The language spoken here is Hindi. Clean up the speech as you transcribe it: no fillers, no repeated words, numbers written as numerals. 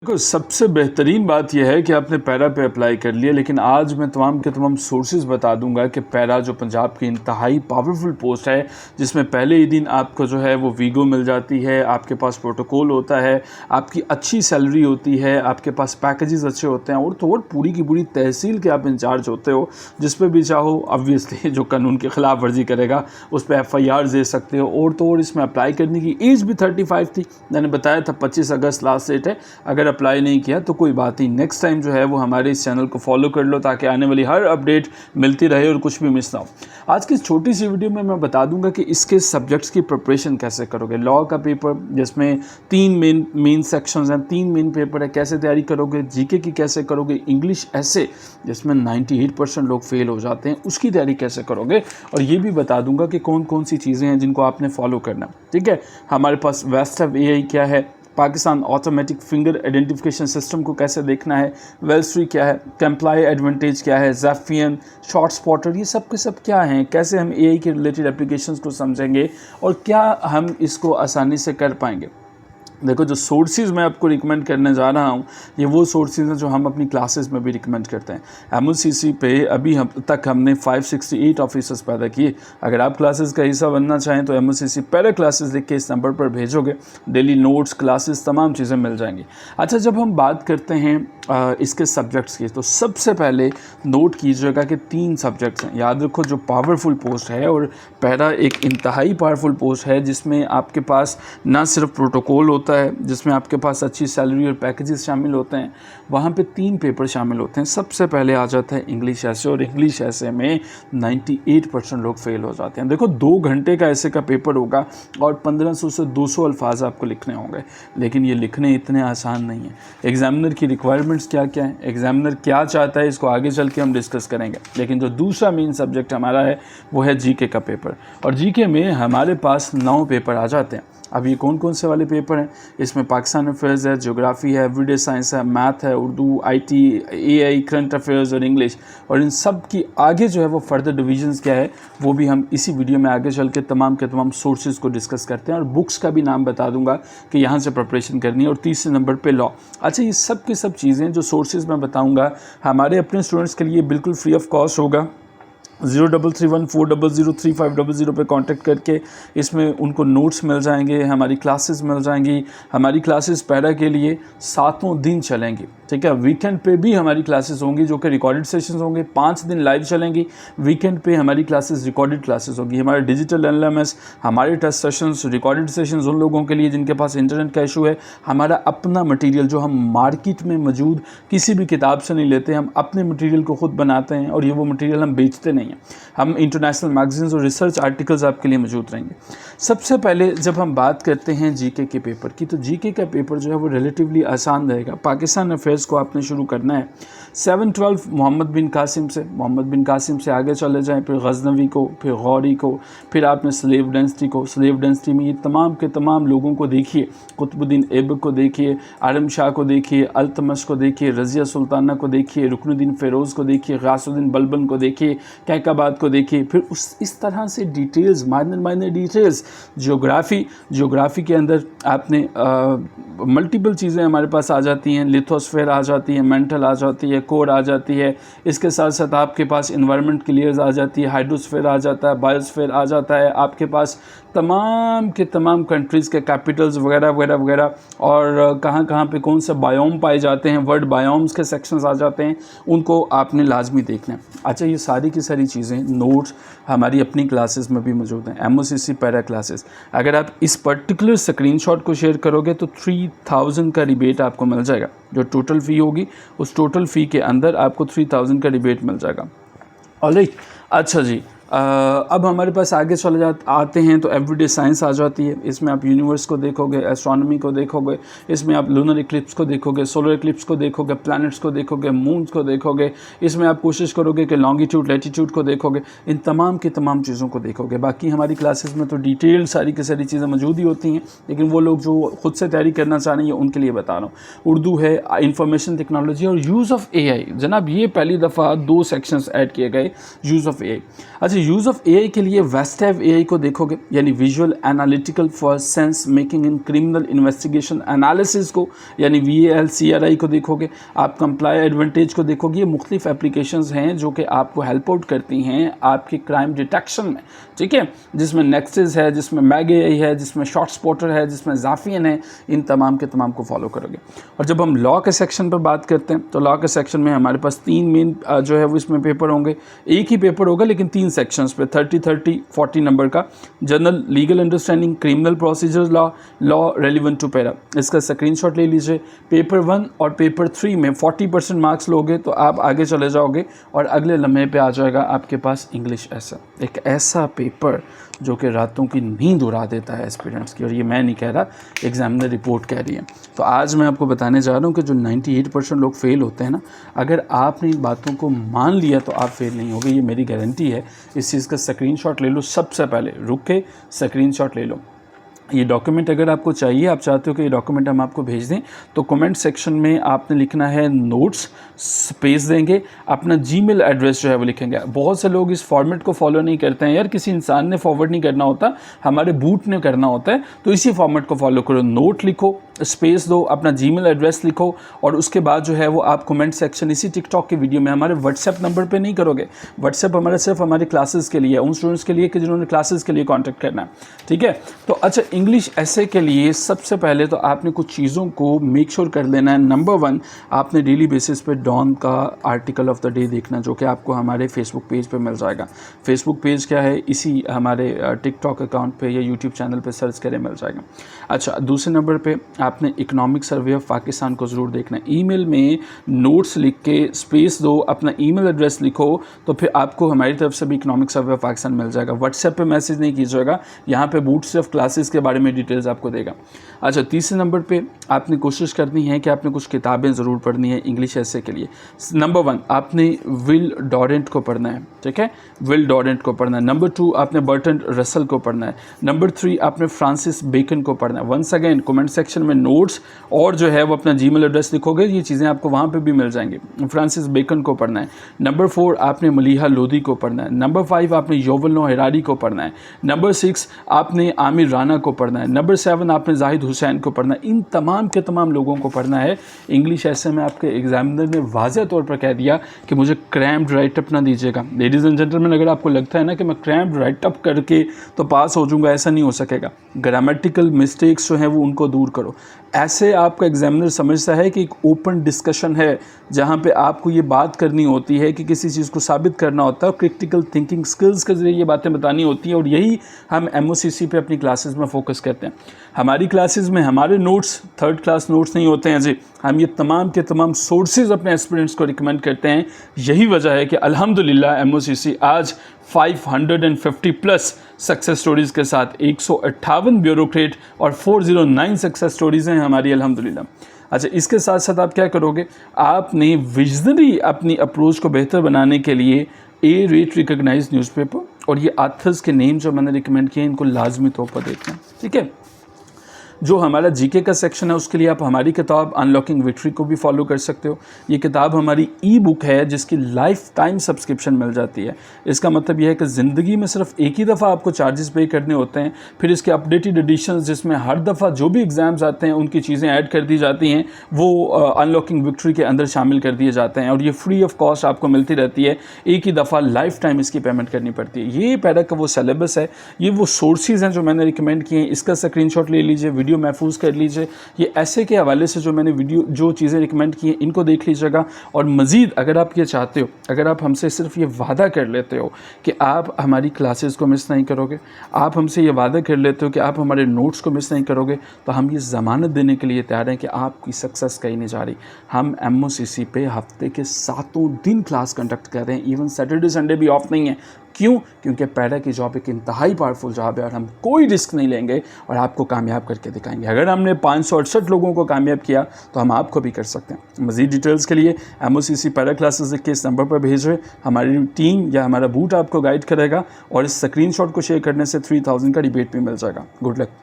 देखो, सबसे बेहतरीन बात यह है कि आपने पैरा पे अप्लाई कर लिया, लेकिन आज मैं तमाम के तमाम सोर्सेज बता दूंगा कि पैरा जो पंजाब की इंतहाई पावरफुल पोस्ट है, जिसमें पहले ही दिन आपको जो है वो वीगो मिल जाती है, आपके पास प्रोटोकॉल होता है, आपकी अच्छी सैलरी होती है, आपके पास पैकेजेस अच्छे होते हैं और तो और पूरी की पूरी तहसील के आप इंचार्ज होते हो, जिस पे भी चाहो ऑब्वियसली जो कानून की खिलाफ वर्जी करेगा उस पर FIR दे सकते हो। और तो और इसमें अप्लाई करने की एज भी 35 थी, मैंने बताया था 25 अगस्त लास्ट डेट है। अगर अप्लाई नहीं किया तो कोई बात नहीं, नेक्स्ट टाइम जो है वो हमारे इस चैनल को फॉलो कर लो ताकि आने वाली हर अपडेट मिलती रहे और कुछ भी मिस ना हो। आज की छोटी सी वीडियो में मैं बता दूंगा कि इसके सब्जेक्ट्स की प्रिपरेशन कैसे करोगे। लॉ का पेपर जिसमें 3 मेन सेक्शंस हैं, 3 मेन पेपर है, कैसे तैयारी करोगे। जीके की कैसे करोगे। इंग्लिश ऐसे जिसमें 98% लोग फेल हो जाते हैं, उसकी तैयारी कैसे करोगे। और ये भी बता दूंगा कि कौन कौन सी चीज़ें हैं जिनको आपने फॉलो करना। ठीक है, हमारे पास वेस्टअप AI क्या है, Pakistan automatic finger identification system को कैसे देखना है, वेल्स्ट्री क्या है, कंप्लाई एडवांटेज क्या है, ज़ैफियन, शॉर्ट स्पॉटर, ये सब के सब क्या हैं, कैसे हम AI के रिलेटेड एप्लीकेशंस को समझेंगे और क्या हम इसको आसानी से कर पाएंगे। देखो, जो सोर्सेज मैं आपको रिकमेंड करने जा रहा हूँ ये वो सोर्सेज हैं जो हम अपनी क्लासेस में भी रिकमेंड करते हैं। MOCC पे अभी तक हमने 568 ऑफिसर्स पैदा किए। अगर आप क्लासेस का हिस्सा बनना चाहें तो MOCC पैरा क्लासेस लिख के इस नंबर पर भेजोगे, डेली नोट्स, क्लासेस, तमाम चीज़ें मिल जाएंगी। अच्छा, जब हम बात करते हैं इसके सब्जेक्ट्स की, तो सबसे पहले नोट कीजिएगा कि 3 सब्जेक्ट्स हैं। याद रखो, जो पावरफुल पोस्ट है और पैरा एक इंतहाई पावरफुल पोस्ट है जिसमें आपके पास ना सिर्फ प्रोटोकॉल होता है, जिसमें आपके पास अच्छी सैलरी और पैकेजेस शामिल होते हैं, वहाँ पे 3 पेपर शामिल होते हैं। सबसे पहले आ जाता है इंग्लिश ऐसे, और इंग्लिश ऐसे में 98% लोग फेल हो जाते हैं। देखो, 2 घंटे का ऐसे का पेपर होगा और 1500 से 200 अल्फाज आपको लिखने होंगे, लेकिन ये लिखने इतने आसान नहीं है। एग्जामिनर की रिक्वायरमेंट्स क्या क्या है, एग्जामिनर क्या चाहता है, इसको आगे चल के हम डिस्कस करेंगे। लेकिन जो दूसरा मेन सब्जेक्ट हमारा है वो है GK का पेपर, और GK में हमारे पास 9 पेपर आ जाते हैं। अब ये कौन कौन से वाले पेपर हैं, इसमें पाकिस्तान अफेयर्स है, ज्योग्राफी है, एवरीडे साइंस है, मैथ है, Urdu, IT, AI, current affairs और इंग्लिश। और इन सब की आगे जो है वो फर्दर डिवीजन्स क्या है वो भी हम इसी वीडियो में आगे चल के तमाम के तमाम सोर्सेज को डिस्कस करते हैं, और बुक्स का भी नाम बता दूंगा कि यहाँ से प्रिपरेशन करनी है। और तीसरे नंबर पे लॉ। अच्छा, ये सब की सब चीज़ें जो सोर्सेज मैं बताऊँगा हमारे अपने स्टूडेंट्स के लिए बिल्कुल फ्री ऑफ कॉस्ट होगा। 0314003500 पे कांटेक्ट करके इसमें उनको नोट्स मिल जाएंगे, हमारी क्लासेस मिल जाएंगी। हमारी क्लासेस पैरा के लिए 7 दिन चलेंगी। ठीक है, वीकेंड पे भी हमारी क्लासेस होंगी जो कि रिकॉर्डेड सेशंस होंगे। 5 दिन लाइव चलेंगी, वीकेंड पे हमारी क्लासेस रिकॉर्डेड क्लासेस होगी। हमारे डिजिटल LMS, हमारे टेस्ट सेशंस, रिकॉर्डेड सेशंस उन लोगों के लिए जिनके पास इंटरनेट का इशू है। हमारा अपना मटेरियल जो हम मार्केट में मौजूद किसी भी किताब से नहीं लेते, हम अपने मटेरियल को खुद बनाते हैं, और ये वो मटेरियल हम बेचते नहीं। हम इंटरनेशनल मैगजीन्स और रिसर्च आर्टिकल्स आपके लिए मौजूद रहेंगे। सबसे पहले जब हम बात करते हैं GK के पेपर की, तो GK का पेपर जो है वो रिलेटिवली आसान रहेगा। पाकिस्तान अफेयर्स को आपने शुरू करना है 7-12 मोहम्मद बिन कासिम से। मोहम्मद बिन कासिम से आगे चले जाएं, फिर गजनवी को, फिर गौरी को, फिर आपने स्लेव डेंसिटी को। स्लेव डेंसिटी में ये तमाम के तमाम लोगों को देखिए, कुतुबुद्दीन ऐबक को देखिए, आलम शाह को देखिए, अल्तमश को देखिए, रज़िया सुल्ताना को देखिए, रुकनुद्दीन फ़िरोज़ को देखिए, गासुद्दीन बलबन को देखिए, कैकाबाद को देखिए। फिर इस तरह से डिटेल्स, माइनर डिटेल्स। ज्योग्राफी के अंदर आपने मल्टीपल चीज़ें हमारे पास आ जाती हैं। लिथोस्फेयर आ जाती है, मेंटल आ जाती है, कोर आ जाती है। इसके साथ साथ आपके पास इन्वायरमेंट की लेयर्स आ जाती है, हाइड्रोस्फेयर आ जाता है, बायोस्फेयर आ जाता है। आपके पास तमाम के तमाम कंट्रीज़ के कैपिटल्स वगैरह वगैरह वगैरह, और कहाँ कहाँ पे कौन से बायोम पाए जाते हैं, वर्ड बायोम्स के सेक्शंस आ जाते हैं, उनको आपने लाजमी देखना है। अच्छा, ये सारी की सारी चीज़ें नोट्स हमारी अपनी क्लासेस में भी मौजूद हैं, MOCC पैरा क्लासेस। अगर आप इस पर्टिकुलर स्क्रीनशॉट को शेयर करोगे तो 3000 का रिबेट आपको मिल जाएगा। जो टोटल फ़ी होगी उस टोटल फ़ी के अंदर आपको 3000 का रिबेट मिल जाएगा। ऑलराइट, अच्छा जी, अब हमारे पास आगे चले आते हैं तो एवरीडे साइंस आ जाती है। इसमें आप यूनिवर्स को देखोगे, एस्ट्रोनॉमी को देखोगे, इसमें आप लूनर इक्लिप्स को देखोगे, सोलर इक्लिप्स को देखोगे, प्लैनेट्स को देखोगे, मून्स को देखोगे। इसमें आप कोशिश करोगे कि लॉन्गिट्यूड, लैटिट्यूड को देखोगे। इन तमाम की तमाम चीज़ों को देखोगे। बाकी हमारी क्लासेस में तो डिटेल सारी की सारी चीज़ें मौजूद ही होती हैं, लेकिन वो लोग जो खुद से तैयारी करना चाह रहे हैं उनके लिए बता रहा हूँ। उर्दू है, इंफॉर्मेशन टेक्नोलॉजी और यूज़ ऑफ AI। जनाब, ये पहली दफ़ा 2 सेक्शंस ऐड किए गए, यूज़ ऑफ AI। अच्छा, अच्छा, यूज़ ऑफ एआई के लिए वेस्टैव एआई को देखोगे, यानी visual analytical for sense making in criminal investigation analysis को, यानी VALCRI को देखोगे। आप कंप्लाई एडवांटेज को देखोगे। ये मुख्तलिफ एप्लीकेशंस हैं जो कि आपको हेल्प आउट करती हैं आपके क्राइम डिटेक्शन में, ठीक है, जिसमें नेक्सस है, जिसमें मैग एआई है, जिसमें शॉर्ट स्पॉटर है, जिसमें ज़ाफियन है। इन तमाम के तमाम को फॉलो करोगे। और जब हम लॉ के सेक्शन पर बात करते हैं तो लॉ के सेक्शन में हमारे पास 3 मेन जो है वो इसमें पेपर होंगे। एक ही पेपर होगा लेकिन 3 सेक्शंस पे 30-30-40 नंबर का। General legal understanding, criminal procedure law, law relevant to para. इसका स्क्रीनशॉट ले लीजिए। पेपर 1 और पेपर 3 में 40% मार्क्स लोगे तो आप आगे चले जाओगे और अगले लम्हे पे आ जाएगा आपके पास इंग्लिश ऐसा, एक ऐसा पेपर जो कि रातों की नींद उड़ा देता है एस्पिरेंट्स की। और ये मैं नहीं कह रहा, एग्जामिनर रिपोर्ट कह रही है। तो आज मैं आपको बताने जा रहा हूँ कि जो 98% लोग फेल होते हैं ना, अगर आपने इन बातों को मान लिया तो आप फेल नहीं होगे, ये मेरी गारंटी है। इस चीज़ का स्क्रीनशॉट ले लो, सबसे पहले रुक के स्क्रीनशॉट ले लो। ये डॉक्यूमेंट अगर आपको चाहिए, आप चाहते हो कि ये डॉक्यूमेंट हम आपको भेज दें, तो कमेंट सेक्शन में आपने लिखना है नोट्स, स्पेस देंगे, अपना जीमेल एड्रेस जो है वो लिखेंगे। बहुत से लोग इस फॉर्मेट को फॉलो नहीं करते हैं। यार, किसी इंसान ने फॉरवर्ड नहीं करना होता, हमारे बूट ने करना होता है। तो इसी फॉर्मेट को फॉलो करो। नोट लिखो, स्पेस दो, अपना जीमेल एड्रेस लिखो और उसके बाद जो है वो आप कमेंट सेक्शन इसी टिकटॉक की वीडियो में हमारे व्हाट्सएप नंबर पे नहीं करोगे। व्हाट्सएप हमारा सिर्फ हमारी क्लासेस के लिए, उन स्टूडेंट्स के लिए कि जिन्होंने क्लासेस के लिए कांटेक्ट करना है, ठीक है। तो अच्छा, इंग्लिश ऐसे के लिए सबसे पहले तो आपने कुछ चीज़ों को मेक श्योर कर लेना है। नंबर 1, आपने डेली बेसिस पे डॉन का आर्टिकल ऑफ द डे देखना, जो कि आपको हमारे फेसबुक पेज पे मिल जाएगा। फेसबुक पेज क्या है, इसी हमारे टिकटॉक अकाउंट पे या यूट्यूब चैनल पे सर्च करें, मिल जाएगा। अच्छा, दूसरे नंबर पे आपने इकोनॉमिक सर्वे ऑफ पाकिस्तान को ज़रूर देखना है। ईमेल में नोट्स लिख के स्पेस दो, अपना ईमेल एड्रेस लिखो, तो फिर आपको हमारी तरफ से भी इकोनॉमिक सर्वे ऑफ पाकिस्तान मिल जाएगा। व्हाट्सएप पे मैसेज नहीं कीजिएगा, यहाँ पे बूट सिर्फ क्लासेस के बारे में डिटेल्स आपको देगा। अच्छा, तीसरे नंबर पे आपने कोशिश करनी है कि आपने कुछ किताबें ज़रूर पढ़नी है इंग्लिश ऐसे के लिए। नंबर 1, आपने विल डोरेंट को पढ़ना है, ठीक है, विल डोरेंट को पढ़ना है। नंबर 2, आपने बर्टन रसल को पढ़ना है। नंबर 3, आपने फ्रांसिस बेकन को पढ़ना है। वंस अगेन कमेंट सेक्शन में नोट्स और जो है वो अपना जीमेल एड्रेस लिखोगे, ये चीज़ें आपको वहाँ पे भी मिल जाएंगी। फ्रांसिस बेकन को पढ़ना है। नंबर 4, आपने मलीहा लोधी को पढ़ना है। नंबर 5, आपने युवल नोह हरारी को पढ़ना है। नंबर 6, आपने आमिर राना को पढ़ना है। नंबर 7, आपने जाहिद हुसैन को पढ़ना है। इन तमाम के तमाम लोगों को पढ़ना है। इंग्लिश ऐसे में आपके एग्जामिनर ने वाज़ह तौर पर कह दिया कि मुझे क्रैम्ड राइटअप ना दीजिएगा। लेडीज़ एंड जेंटलमैन, अगर आपको लगता है ना कि मैं क्रैम्ड राइटअप करके तो पास हो जाऊँगा, ऐसा नहीं हो सकेगा। ग्रामेटिकल मिस्टेक्स जो हैं वो उनको दूर करो। ऐसे आपका एग्जामिनर समझता है कि एक ओपन डिस्कशन है जहाँ पे आपको ये बात करनी होती है कि किसी चीज़ को साबित करना होता है, क्रिटिकल थिंकिंग स्किल्स के ज़रिए ये बातें बतानी होती हैं। और यही हम MOCC पे अपनी क्लासेस में फोकस करते हैं। हमारी क्लासेस में हमारे नोट्स 3rd क्लास नोट्स नहीं होते हैं जी, हम ये तमाम के तमाम सोर्सेज अपने एस्पिरेंट्स को रिकमेंड करते हैं। यही वजह है कि अल्हम्दुलिल्लाह MOCC आज 550+ सक्सेस स्टोरीज़ के साथ 158 ब्यूरोक्रेट और 409 सक्सेस स्टोरीज़ हैं हमारी अल्हम्दुलिल्लाह। अच्छा, इसके साथ साथ आप क्या करोगे, आपने विजनरी अपनी अप्रोच को बेहतर बनाने के लिए A-rate रिकॉग्नाइज्ड न्यूज़पेपर और ये आथर्स के नेम जो मैंने रिकमेंड किए इनको लाजमी तौर पर देखना, ठीक है। जो हमारा GK का सेक्शन है उसके लिए आप हमारी किताब अनलॉकिंग विक्ट्री को भी फॉलो कर सकते हो। ये किताब हमारी ई-बुक है जिसकी लाइफ टाइम सब्सक्रिप्शन मिल जाती है। इसका मतलब यह है कि ज़िंदगी में सिर्फ एक ही दफ़ा आपको चार्जेस पे करने होते हैं। फिर इसके अपडेटेड एडिशंस जिसमें हर दफ़ा जो भी एग्ज़ाम्स आते हैं उनकी चीज़ें ऐड कर दी जाती हैं, वो अनलॉकिंग विक्ट्री के अंदर शामिल कर दिए जाते हैं और ये फ्री ऑफ कॉस्ट आपको मिलती रहती है। एक ही दफ़ा लाइफ टाइम इसकी पेमेंट करनी पड़ती है। ये पैरा का वो सिलेबस है, ये वो सोर्सेज हैं जो मैंने रिकमेंड किए हैं। इसका स्क्रीनशॉट ले लीजिए, वीडियो महफूज कर लीजिए। ये ऐसे के हवाले से जो मैंने जो चीज़ें रिकमेंड की हैं इनको देख लीजिएगा। और मज़ीद अगर आप ये चाहते हो, अगर आप हमसे सिर्फ ये वादा कर लेते हो कि आप हमारी क्लासेस को मिस नहीं करोगे, आप हमसे ये वादा कर लेते हो कि आप हमारे नोट्स को मिस नहीं करोगे, तो हम ये ज़मानत देने के लिए तैयार हैं कि आपकी सक्सेस कहीं नहीं जा रही। हम MOCC पे हफ्ते के 7 दिन क्लास कंडक्ट कर रहे हैं, इवन सैटरडे संडे भी ऑफ नहीं है। क्यों? क्योंकि पैरा की जॉब एक इंतहाई पावरफुल जॉब है और हम कोई रिस्क नहीं लेंगे और आपको कामयाब करके दिखाएंगे। अगर हमने 568 लोगों को कामयाब किया तो हम आपको भी कर सकते हैं। मज़ीद डिटेल्स के लिए MOCC पैरा क्लासेस के इस नंबर पर भेजें, हमारी टीम या हमारा बूट आपको गाइड करेगा और इस स्क्रीनशॉट को शेयर करने से 3000 का रिबेट भी मिल जाएगा। Good luck.